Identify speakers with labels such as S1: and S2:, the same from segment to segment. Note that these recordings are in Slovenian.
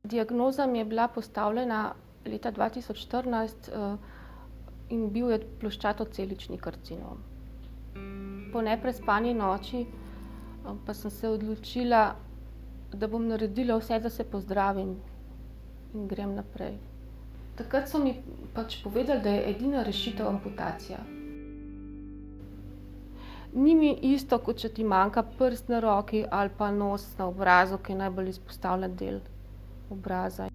S1: Diagnoza mi je bila postavljena leta 2014 in bil je ploščatocelični karcinom. Po neprespani noči pa sem se odločila, da bom naredila vse, da se pozdravim in grem naprej. Takrat so mi povedali, da je edina rešitev amputacija. Ni mi isto, kot če ti manjka prst na roki ali pa nos na obrazu, ki je najbolj izpostavljen del obraza.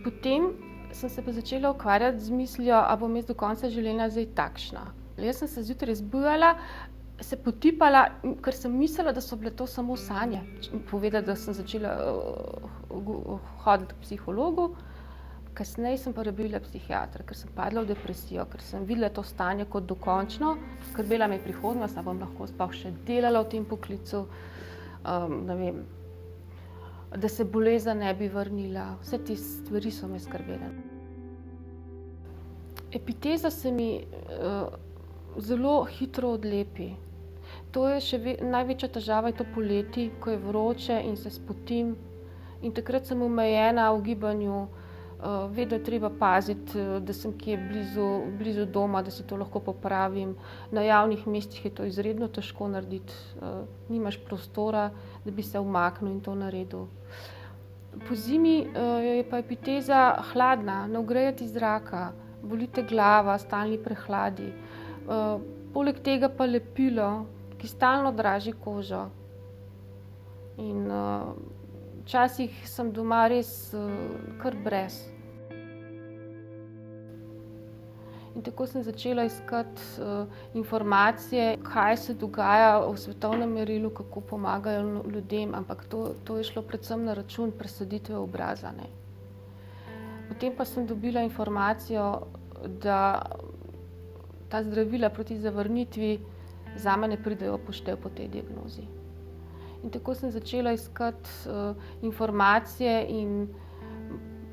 S1: Potem sem se pa začela ukvarjati z mislijo, a bom jaz do konca življenja zdaj takšna. Jaz sem se zjutraj zbujala, se potipala, ker sem mislila, da so bile to samo sanje. Povedala, da sem začela hoditi k psihologu. Kasneje sem pa rabila psihiatra, ker sem padla v depresijo, ker sem videla to stanje kot dokončno. Skrbela me je prihodnost, da bom lahko sploh še delala v tem poklicu, ne vem, da se bolezen ne bi vrnila. Vse te stvari so me skrbele. Epiteza se mi zelo hitro odlepi. To je največja težava je to poleti, ko je vroče in se spotim. In takrat sem omejena v gibanju. Vedno je treba paziti, da sem kje blizu doma, da si to lahko popravim. Na javnih mestih je to izredno težko narediti. Nimaš prostora, da bi se umaknil in to naredil. Po zimi je pa epiteza hladna, ne ogreje ti zraka, boli te glava, stalni prehladi. Poleg tega pa lepilo, ki stalno draži kožo. In včasih sem doma res kar brez. In tako sem začela iskati informacije, kaj se dogaja v svetovnem merilu, kako pomagajo ljudem, ampak to je šlo predvsem na račun presaditve obraza, ne. Potem pa sem dobila informacijo, da ta zdravila proti zavrnitvi zame ne pridejo v poštev po tej diagnozi. In tako sem začela iskati informacije in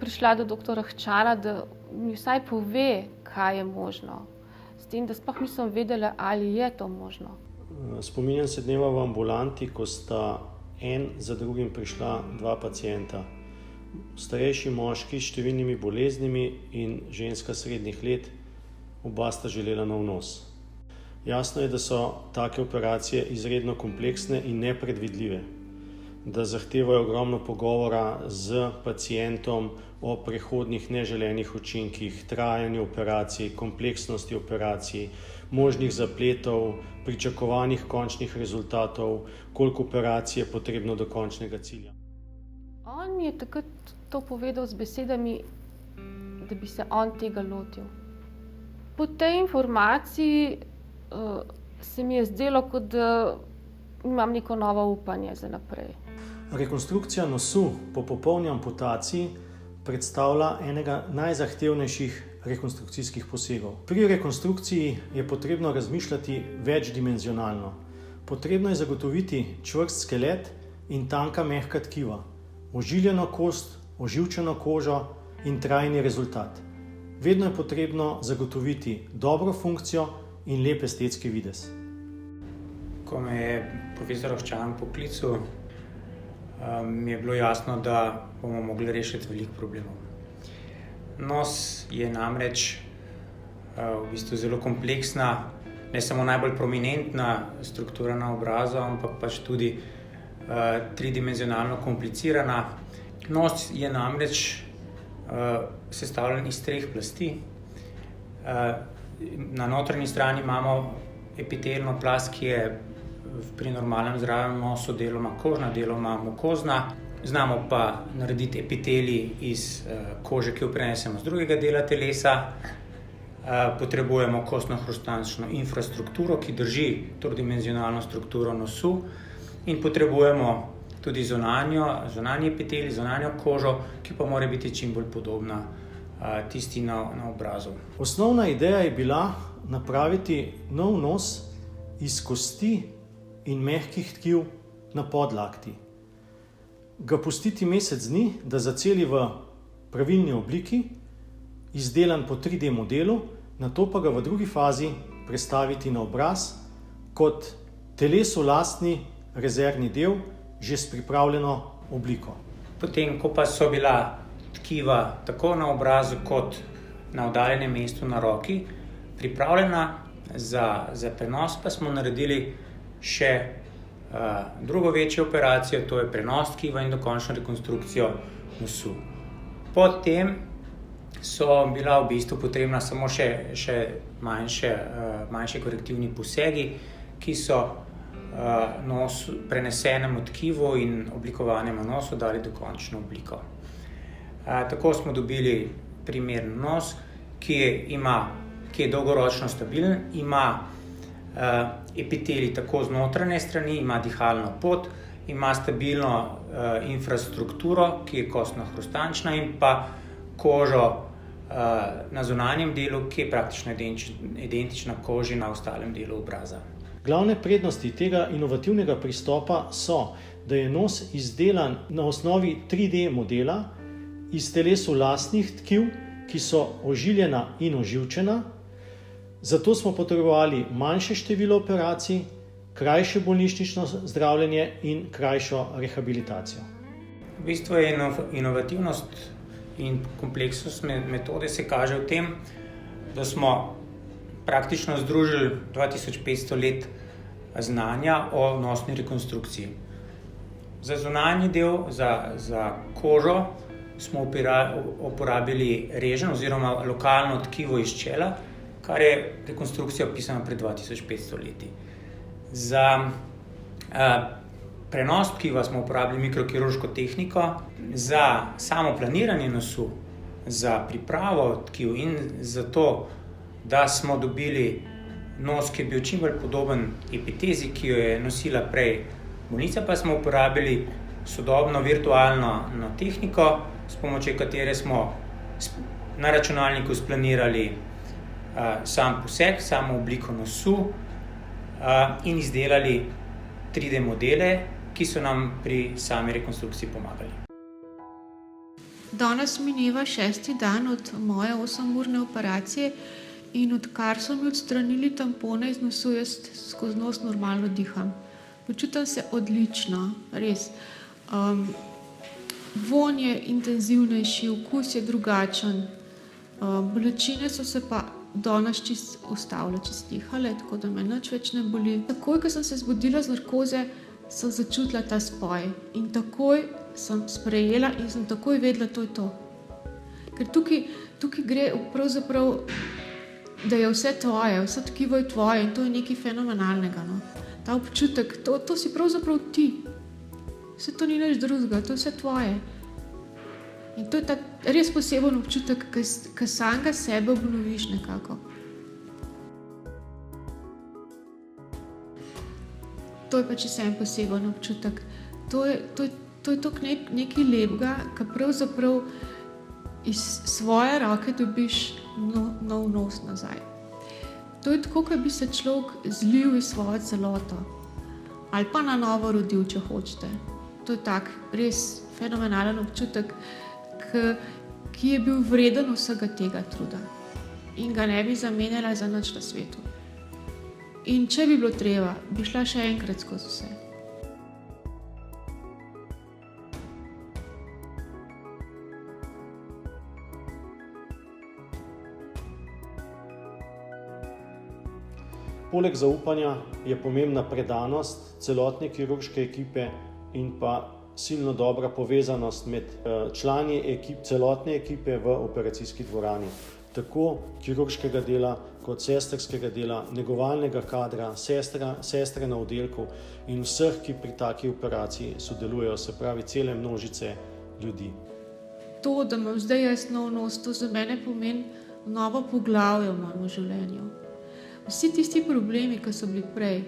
S1: prišla do doktorja Hčana, da mi vsaj pove, kaj je možno. S tem, da sploh nisem vedela, ali je to možno.
S2: Spominjam se dneva v ambulanti, ko sta en za drugim prišla dva pacienta. Starejši moški s številnimi boleznimi in ženska srednjih let, oba sta želela nov nos. Jasno je, da so take operacije izredno kompleksne in nepredvidljive, da zahtevajo ogromno pogovora z pacientom o prehodnih neželenih učinkih, trajanju operacij, kompleksnosti operacij, možnih zapletov, pričakovanih končnih rezultatov, koliko operacij je potrebno do končnega cilja.
S1: On mi je takrat to povedal z besedami, da bi se on tega lotil. Po tej informaciji se mi je zdelo, kot da imam neko novo upanje za naprej.
S2: Rekonstrukcija nosu po popolni amputaciji predstavlja enega najzahtevnejših rekonstrukcijskih posegov. Pri rekonstrukciji je potrebno razmišljati večdimenzionalno. Potrebno je zagotoviti čvrst skelet in tanka mehka tkiva, ožiljeno kost, oživčeno kožo in trajni rezultat. Vedno je potrebno zagotoviti dobro funkcijo in lep estetski videz.
S3: Ko me je profesor Hčan poklical, mi je bilo jasno, da bomo mogli rešiti veliko problemov. Nos je namreč v bistvu zelo kompleksna, ne samo najbolj prominentna struktura na obrazu, ampak pač tudi tridimenzionalno komplicirana. Nos je namreč sestavljen iz 3 plasti. Na notranji strani imamo epitelno plast, ki je pri normalnem zdravem nosu deloma kožna, deloma mukozna. Znamo pa narediti epitelij iz kože, ki jo prenesemo z drugega dela telesa. Potrebujemo kostno-hrustančno infrastrukturo, ki drži trodimenzionalno strukturo nosu, in potrebujemo tudi zunanji epitelij, zunanjo kožo, ki pa mora biti čim bolj podobna tisti na obrazu.
S2: Osnovna ideja je bila napraviti nov nos iz kosti in mehkih tkiv na podlakti. Ga pustiti mesec dni, da zaceli v pravilni obliki, izdelan po 3D modelu, nato pa ga v drugi fazi prestaviti na obraz kot telesu lastni rezervni del, že s pripravljeno obliko.
S3: potem ko pa so bila tkiva tako na obrazu kot na oddaljenem mestu na roki pripravljena za prenos, pa smo naredili še drugo večjo operacijo, to je prenos tkiva in dokončno rekonstrukcijo nosu. Potem so bila v bistvu potrebna samo še manjši korektivni posegi, ki so prenesenemu tkivu in oblikovanemu nosu dali dokončno obliko. Tako smo dobili primeren nos, ki je dolgoročno stabilen, ima epitelij tako z notranje strani, ima dihalno pot, ima stabilno infrastrukturo, ki je kostno-hrustančna, in pa kožo na zunanjem delu, ki je praktično identična koži na ostalem delu obraza.
S2: Glavne prednosti tega inovativnega pristopa so, da je nos izdelan na osnovi 3D modela iz telesu lastnih tkiv, ki so ožiljena in oživčena. Zato smo potrebovali manjše število operacij, krajše bolnišnično zdravljenje in krajšo rehabilitacijo.
S3: V bistvu je inovativnost in kompleksnost metode se kaže v tem, da smo praktično združili 2500 let znanja o nosni rekonstrukciji. Za zunanji del, za kožo, smo uporabili režen oziroma lokalno tkivo iz čela, kar je rekonstrukcija opisana pred 2500 leti. Za prenos tkiva smo uporabili mikrokirurško tehniko, za samo planiranje nosu, za pripravo tkiv in za to, da smo dobili nos, ki je bil čim bolj podoben epitezi, ki jo je nosila prej bolnica, pa smo uporabili sodobno virtualno tehniko, s pomočjo katere smo na računalniku splanirali sam poseg, samo obliko nosu in izdelali 3D modele, ki so nam pri sami rekonstrukciji pomagali.
S4: Danes mineva 6. dan od moje 8-urne operacije in odkar so mi odstranili tampone iz nosu, jaz skozi nos normalno diham. Počutim se odlično, res. Vonj je intenzivnejši, okus je drugačen, bolečine so se pa danes čisto ustavile, čisto dihale, tako da me nič več ne boli. Takoj, ko sem se zbudila z narkoze, sem začutila ta spoj in takoj sem sprejela in sem takoj vedela, to je to. Ker tukaj gre pravzaprav, da je vse tvoje, vse tkivo je tvoje in to je nekaj fenomenalnega. No. Ta občutek, to si pravzaprav ti. Vse to ni nič drugega, to je vse tvoje. In to je ta res poseben občutek, ki samega sebe obnoviš nekako. To je pa čisto en poseben občutek. To je tako nekaj lepega, ki pravzaprav iz svoje roke dobiš nov nos nazaj. To je tako, kot bi se človek zlil iz svojo celoto. Ali pa na novo rodil, če hočete. To je tak res fenomenalen občutek, ki je bil vreden vsega tega truda. In ga ne bi zamenjala za nič na svetu. In če bi bilo treba, bi šla še enkrat skozi vse.
S2: Poleg zaupanja je pomembna predanost celotne kirurške ekipe in pa silno dobra povezanost med člani celotne ekipe v operacijski dvorani. Tako kirurškega dela kot sestrskega dela, negovalnega kadra, sestre na oddelku in vseh, ki pri taki operaciji sodelujejo, se pravi cele množice ljudi.
S4: To, da imam zdaj jaz nov nos, to za mene pomeni novo poglavje v mojem življenju. Vsi tisti problemi, ki so bili prej,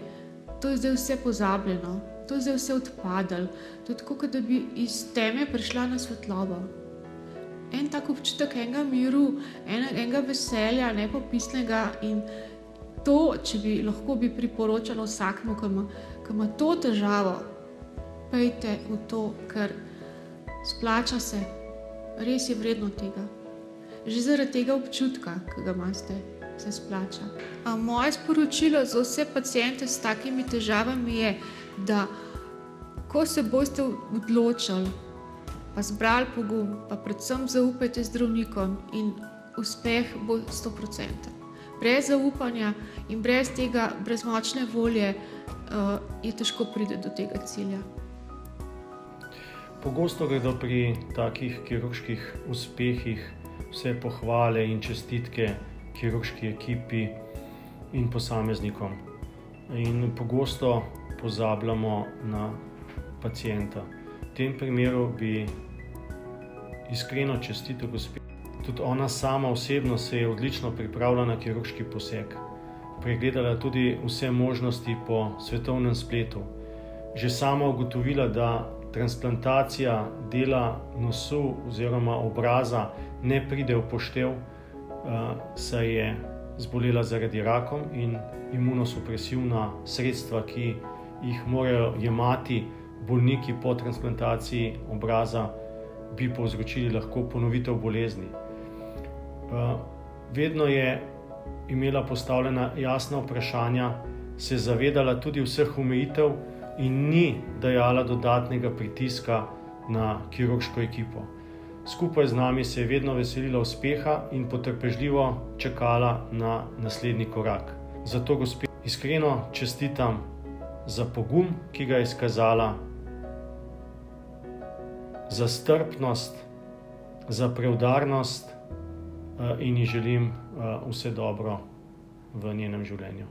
S4: to je zdaj vse pozabljeno, to je zdaj vse odpadalo. To je tako, kot da bi iz teme prišla na svetlobo. En tak občutek enega miru, enega veselja, nepopisnega in to, če bi lahko priporočala vsakmu, ki ima to težavo, pejte v to, ker splača se, res je vredno tega. Že zaradi tega občutka, ki ga imate, se splača. Moje sporočilo za vse paciente s takimi težavami je, da ko se boste odločili pa zbrali pogum, pa predvsem zaupajte zdravnikom in uspeh bo 100%. Brez zaupanja in brez tega, brez močne volje je težko priti do tega cilja.
S2: Pogosto gredo pri takih kirurških uspehih vse pohvale in čestitke kirurški ekipi in posameznikom. In pogosto pozabljamo na pacienta. V tem primeru bi iskreno čestital gospe. Tudi ona sama osebno se je odlično pripravila na kirurški poseg. Pregledala tudi vse možnosti po svetovnem spletu. Že sama ugotovila, da transplantacija dela nosu oziroma obraza ne pride v poštev, saj je zbolela zaradi rakom in imunosupresivna sredstva, ki jih morajo jemati bolniki po transplantaciji obraza, bi povzročili lahko ponovitev bolezni. Vedno je imela postavljena jasna vprašanja, se zavedala tudi vseh omejitev in ni dajala dodatnega pritiska na kirurško ekipo. Skupaj z nami se je vedno veselila uspeha in potrpežljivo čakala na naslednji korak. Zato gospe iskreno čestitam za pogum, ki ga je izkazala, za strpnost, za preudarnost in ji želim vse dobro v njenem življenju.